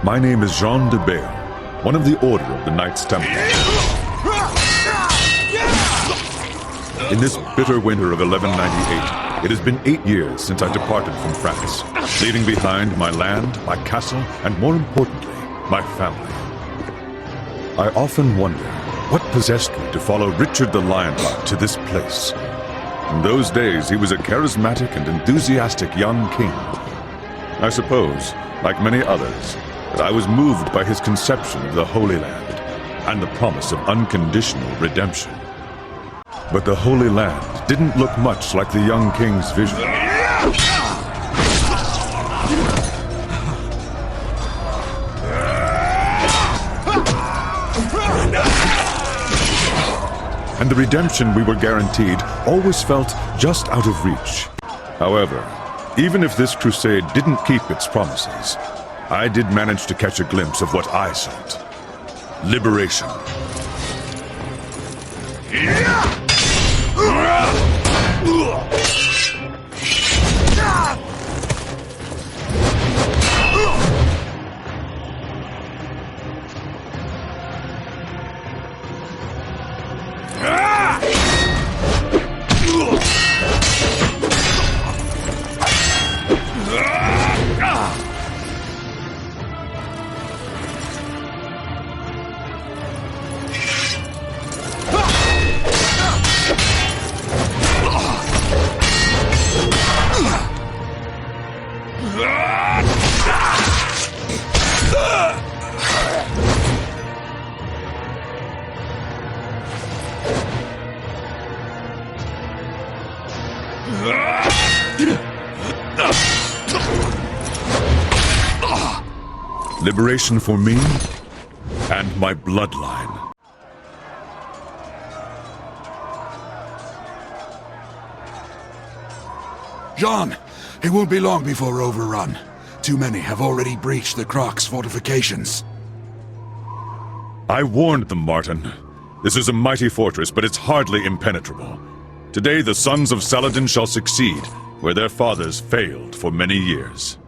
My name is Jean de Bail, one of the Order of the Knights Templar. In this bitter winter of 1198, it has been 8 years since I departed from France, leaving behind my land, my castle, and more importantly, my family. I often wonder what possessed me to follow Richard the Lionheart to this place. In those days, he was a charismatic and enthusiastic young king. I suppose, like many others, that I was moved by his conception of the Holy Land and the promise of unconditional redemption. But the Holy Land didn't look much like the young king's vision. And the redemption we were guaranteed always felt just out of reach. However, even if this crusade didn't keep its promises, I did manage to catch a glimpse of what I sought. Liberation. Liberation for me and my bloodline. Jean, it won't be long before we're overrun. Too many have already breached the Croc's fortifications. I warned them, Martin. This is a mighty fortress, but it's hardly impenetrable. Today the sons of Saladin shall succeed, where their fathers failed for many years.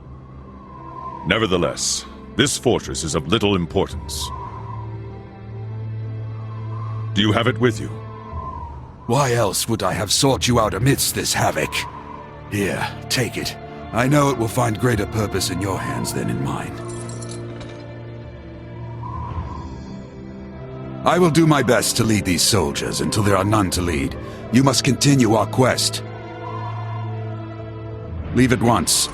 Nevertheless, this fortress is of little importance. Do you have it with you? Why else would I have sought you out amidst this havoc? Here, take it. I know it will find greater purpose in your hands than in mine. I will do my best to lead these soldiers until there are none to lead. You must continue our quest. Leave at once.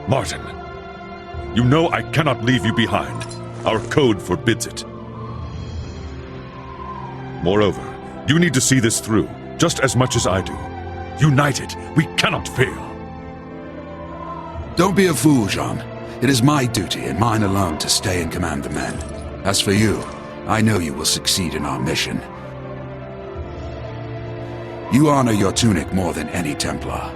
Martin, you know I cannot leave you behind. Our code forbids it. Moreover, you need to see this through, just as much as I do. United, we cannot fail. Don't be a fool, Jean. It is my duty and mine alone to stay and command the men. As for you, I know you will succeed in our mission. You honor your tunic more than any Templar.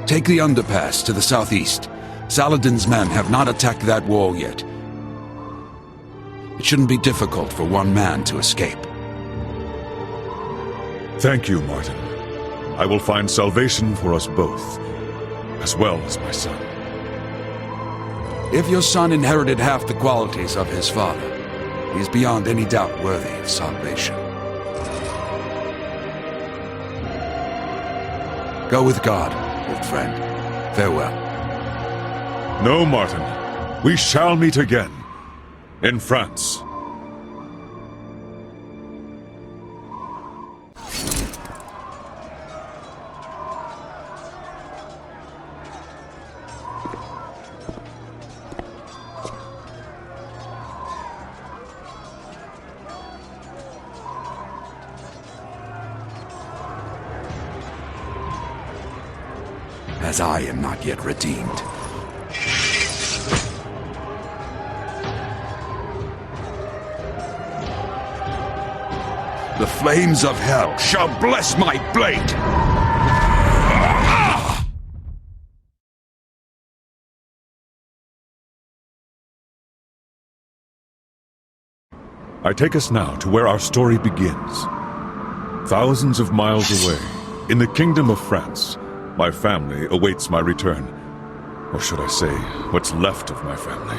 Take the underpass to the southeast. Saladin's men have not attacked that wall yet. It shouldn't be difficult for one man to escape. Thank you, Martin. I will find salvation for us both, as well as my son. If your son inherited half the qualities of his father, he is beyond any doubt worthy of salvation. Go with God, old friend. Farewell. No, Martin. We shall meet again. In France. As I am not yet redeemed. The flames of hell shall bless my blade! I take us now to where our story begins. Thousands of miles away, in the Kingdom of France, my family awaits my return. Or should I say, what's left of my family.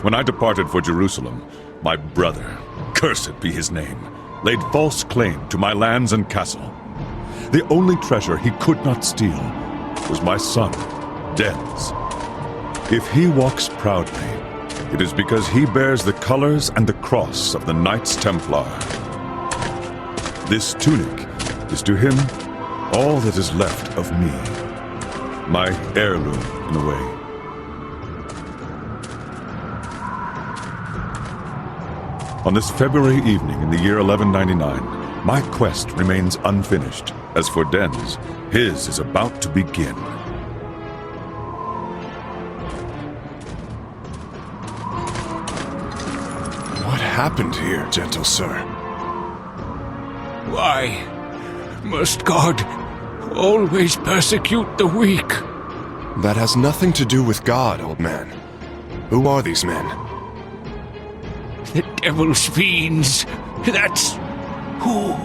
When I departed for Jerusalem, my brother, cursed be his name, laid false claim to my lands and castle. The only treasure he could not steal was my son, Dens. If he walks proudly, it is because he bears the colors and the cross of the Knights Templar. This tunic is to him all that is left of me. My heirloom, in a way. On this February evening in the year 1199, my quest remains unfinished. As for Dens, his is about to begin. What happened here, gentle sir? Why must God always persecute the weak? That has nothing to do with God, old man. Who are these men? The devil's fiends. That's who.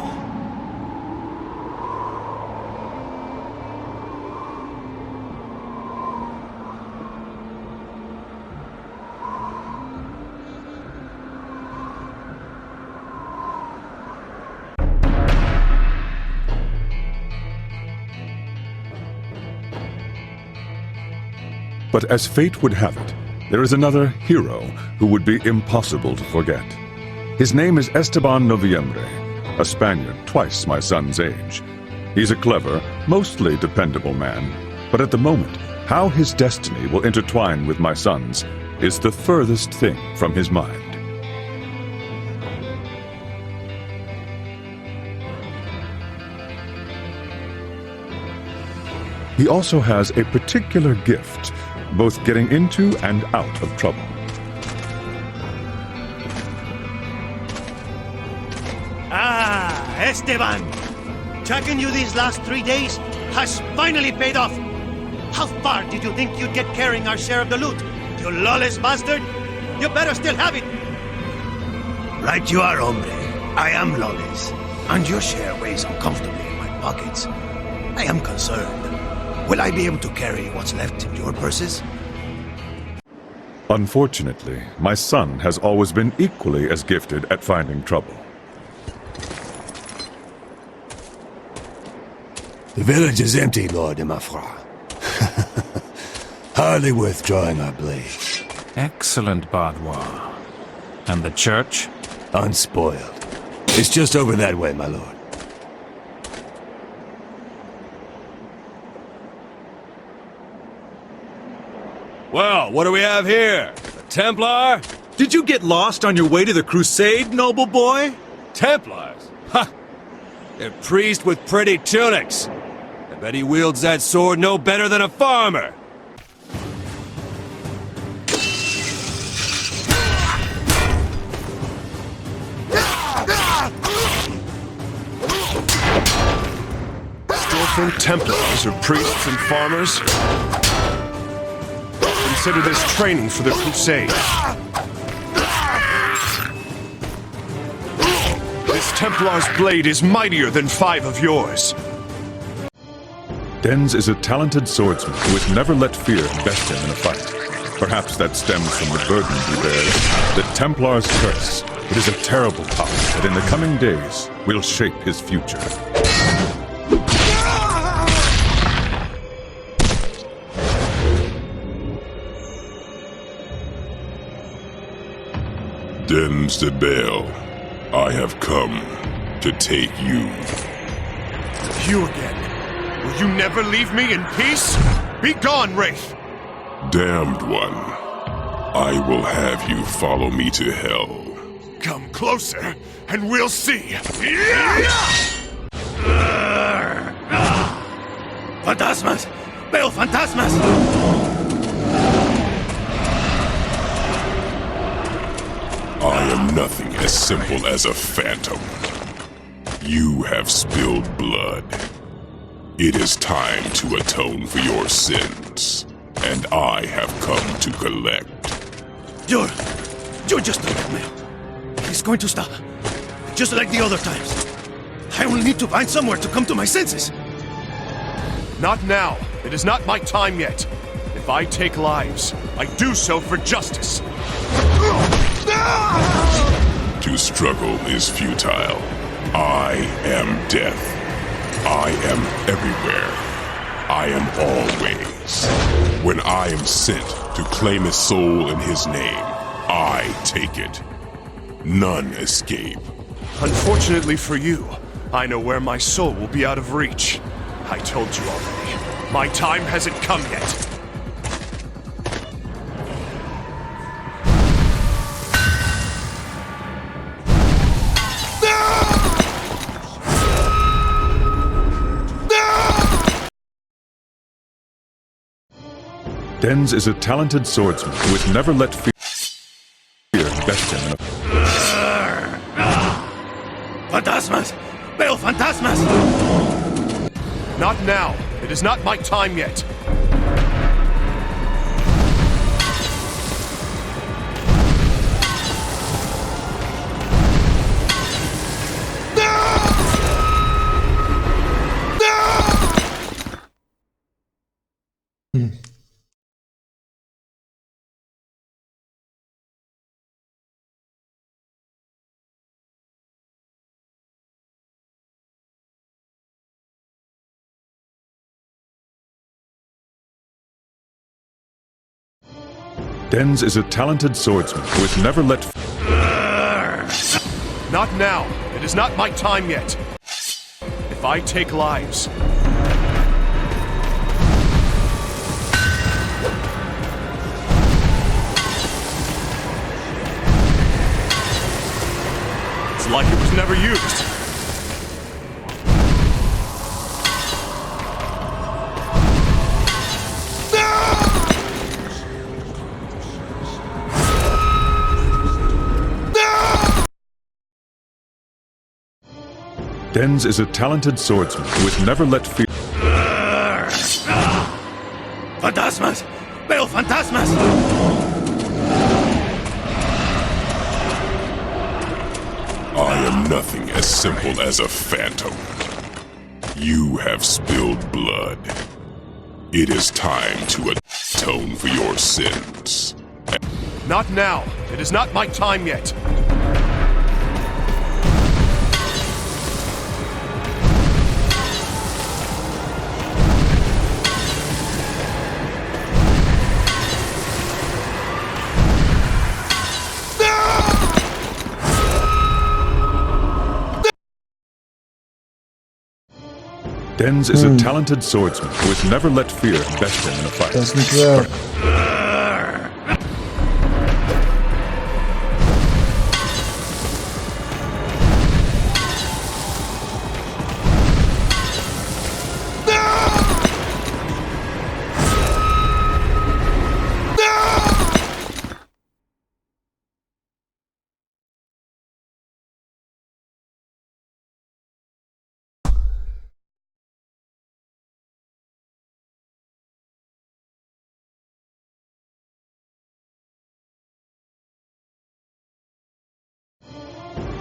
But as fate would have it, there is another hero who would be impossible to forget. His name is Esteban Noviembre, a Spaniard twice my son's age. He's a clever, mostly dependable man, but at the moment, how his destiny will intertwine with my son's is the furthest thing from his mind. He also has a particular gift, both getting into and out of trouble. Ah, Esteban! Tracking you these last 3 days has finally paid off. How far did you think you'd get carrying our share of the loot? You lawless bastard! You better still have it! Right you are, hombre. I am lawless. And your share weighs uncomfortably in my pockets. I am concerned. Will I be able to carry what's left in your purses? Unfortunately, my son has always been equally as gifted at finding trouble. The village is empty, Lord de Mafra. Hardly worth drawing our blade. Excellent, Bardwa. And the church? Unspoiled. It's just over that way, my lord. Well, what do we have here? A Templar? Did you get lost on your way to the Crusade, noble boy? Templars? Ha! A priest with pretty tunics. I bet he wields that sword no better than a farmer. Storefront Templars are priests and farmers? Consider this training for the Crusade. This Templar's blade is mightier than 5 of yours. Dens is a talented swordsman who has never let fear best him in a fight. Perhaps that stems from the burden he bears, the Templar's curse. It is a terrible power that in the coming days will shape his future. Dens de Bale, I have come to take you. You again. Will you never leave me in peace? Be gone, Wraith! Damned one, I will have you follow me to hell. Come closer, and we'll see. Fantasmas! Bale fantasmas! I am nothing as simple as a phantom. You have spilled blood. It is time to atone for your sins, and I have come to collect. You're just a blackmail. He's going to stop. Just like the other times. I will need to find somewhere to come to my senses. Not now. It is not my time yet. If If I take lives, I do so for justice. To struggle is futile. I am death. I am everywhere. I am always. When I am sent to claim a soul in his name, I take it. None escape. Unfortunately for you, I know where my soul will be out of reach. I told you already. My time hasn't come yet. Denz is a talented swordsman who has never let fear best him in a... Fantasmas! Veo fantasmas! Not now. It is not my time yet. Denz is a talented swordsman who has never let... Not now. It is not my time yet. If I take lives... It's like it was never used. Denz is a talented swordsman who has never let fear... Fantasmas! Veo fantasmas! I am nothing as simple as a phantom. You have spilled blood. It is time to atone for your sins. Not now. It is not my time yet. Denz is a talented swordsman who has never let fear best him in a fight. Doesn't work.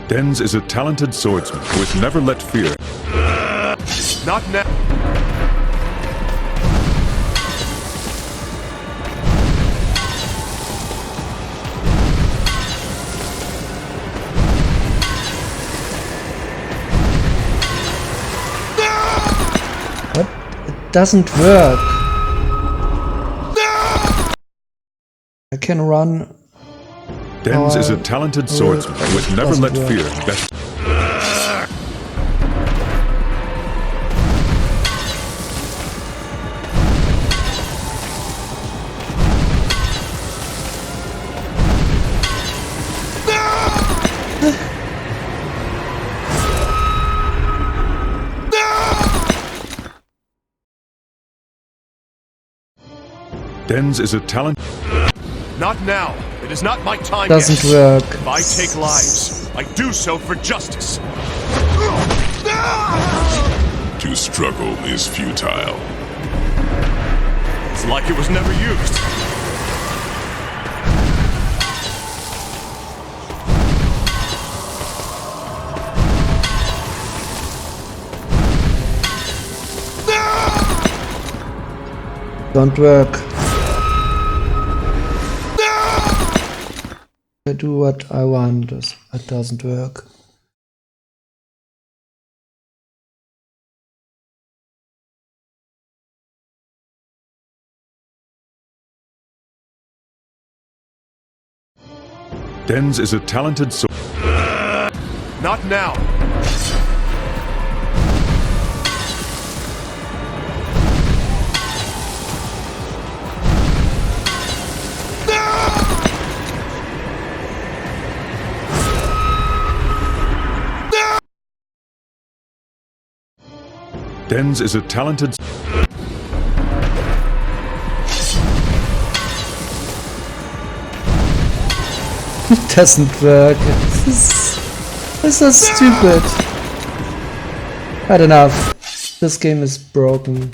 Denz is a talented swordsman who has never let fear... Not now. What? It doesn't work. I can run. Denz is a talented swordsman who has never let fear best... Denz is a talent... Not now. It is not my time Doesn't yet. work. If I take lives, I do so for justice. To struggle is futile. It's like it was never used. Don't work. I do what I want, it doesn't work. Denz is a talented Not now! Denz is a talented It doesn't work. This is so stupid. Had enough. This game is broken.